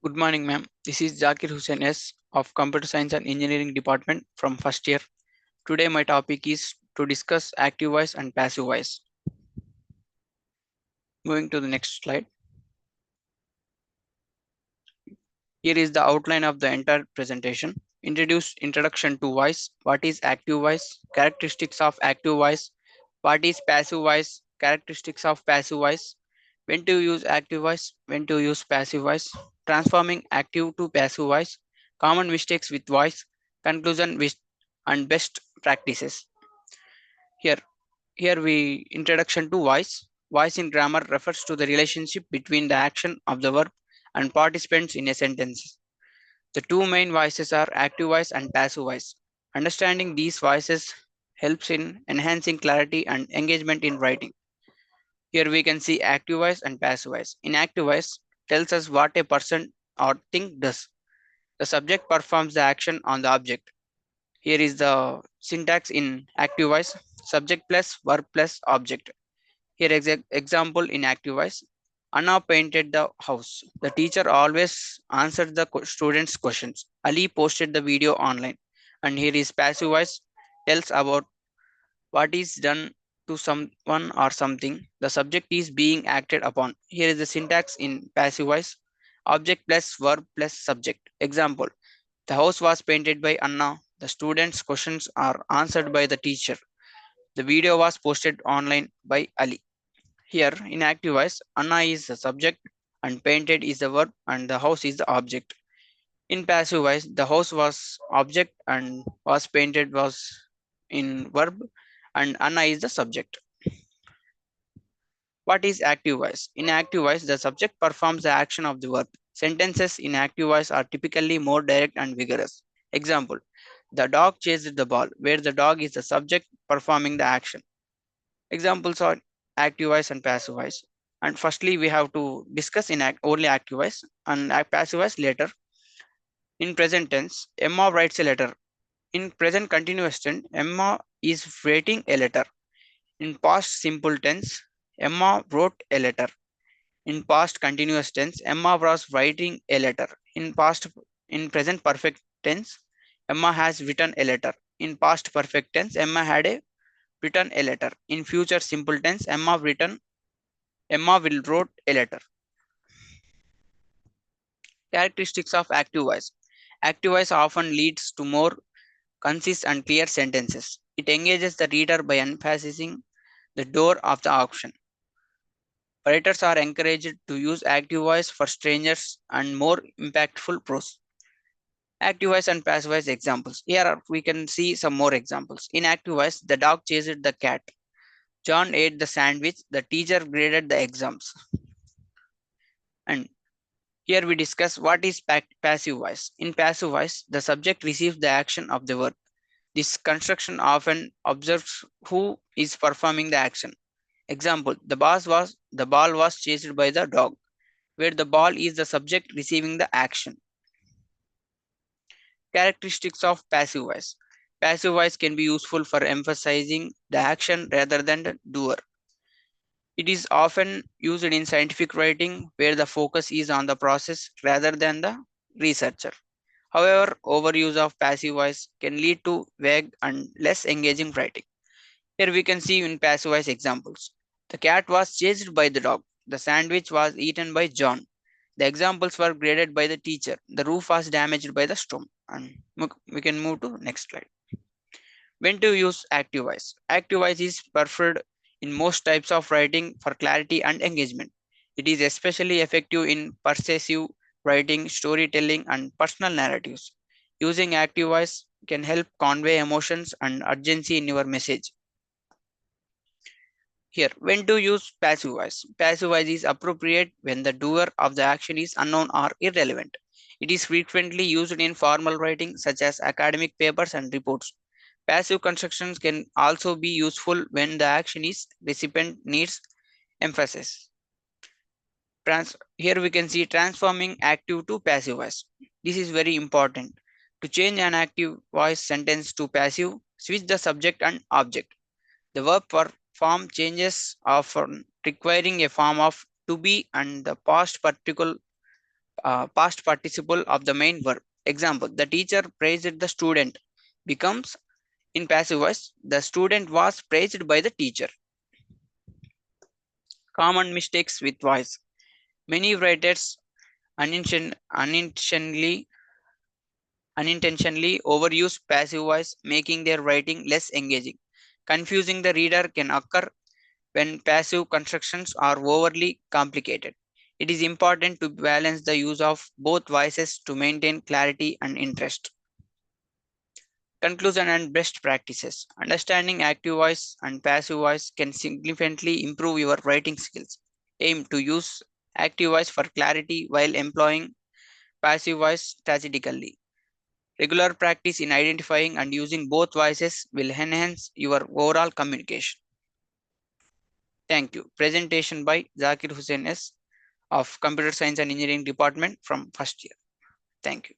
Good morning, ma'am. This is Zakir Hussain S. of Computer Science and Engineering Department from first year. Today, my topic is to discuss active voice and passive voice. Moving to the next slide. Here is the outline of the entire presentation. Introduction to voice. What is active voice? Characteristics of active voice. What is passive voice? Characteristics of passive voice. When to use active voice? When to use passive voice? Transforming active to passive voice. Common mistakes with voice. Conclusion with and best practices. Here, here we introduction to voice. Voice in grammar refers to the relationship between the action of the verb and participants in a sentence. The two main voices are active voice and passive voice. Understanding these voices helps in enhancing clarity and engagement in writing. Here we can see active voice and passive voice. In active voice tells us what a person or thing does. The subject performs the action on the object. Here is the syntax in active voice: subject plus verb plus object. Here example in active voice. Anna painted the house. The teacher always answered the students' questions. Ali posted the video online. And here is passive voice tells about what is done to someone or something. The subject is being acted upon. Here is the syntax in passive voice: object plus verb plus subject. Example: the house was painted by Anna. The students' questions are answered by the teacher. The video was posted online by Ali. Here in active voice, Anna is the subject and painted is the verb and the house is the object. In passive voice, the house was object and was painted was in verb and Anna is the subject. What is active voice? In active voice, the subject performs the action of the verb. Sentences in active voice are typically more direct and vigorous. Example: the dog chased the ball, where the dog is the subject performing the action. Examples are active voice and passive voice. And firstly, we have to discuss in only active voice and passive voice later. In present tense, Emma writes a letter. In present continuous tense, Emma is writing a letter. In past simple tense, Emma wrote a letter. In past continuous tense, Emma was writing a letter. In present perfect tense, Emma has written a letter. In past perfect tense, Emma had written a letter. In future simple tense, Emma will wrote a letter. Characteristics of active voice. Active voice often leads to more concise and clear sentences. It engages the reader by emphasizing the door of the action. Writers are encouraged to use active voice for strangers and more impactful prose. Active voice and passive voice examples. We can see some more examples. In active voice, the dog chased the cat. John ate the sandwich. The teacher graded the exams. And here we discuss what is passive voice. In passive voice, the subject receives the action of the verb. This construction often observes who is performing the action. Example: the ball was chased by the dog, where the ball is the subject receiving the action. Characteristics of passive voice. Passive voice can be useful for emphasizing the action rather than the doer. It is often used in scientific writing where the focus is on the process rather than the researcher. However, overuse of passive voice can lead to vague and less engaging writing. Here we can see in passive voice examples. The cat was chased by the dog. The sandwich was eaten by John. The examples were graded by the teacher. The roof was damaged by the storm. And we can move to next slide. When to use active voice? Active voice is preferred in most types of writing for clarity and engagement. It is especially effective in persuasive writing, storytelling, and personal narratives. Using active voice can help convey emotions and urgency in your message. Here, when to use passive voice? Passive voice is appropriate when the doer of the action is unknown or irrelevant. It is frequently used in formal writing such as academic papers and reports. Passive constructions can also be useful when the action is recipient needs emphasis. Here we can see transforming active to passive voice. This is very important. To change an active voice sentence to passive, switch the subject and object. The verb form changes often requiring a form of to be and the past past participle of the main verb. Example, the teacher praised the student becomes in passive voice, the student was praised by the teacher. Common mistakes with voice. Many writers unintentionally overuse passive voice, making their writing less engaging. Confusing the reader can occur when passive constructions are overly complicated. It is important to balance the use of both voices to maintain clarity and interest. Conclusion and best practices. Understanding active voice and passive voice can significantly improve your writing skills. Aim to use active voice for clarity while employing passive voice strategically. Regular practice in identifying and using both voices will enhance your overall communication. Thank you. Presentation by Zakir Hussain S. of Computer Science and Engineering Department from first year. Thank you.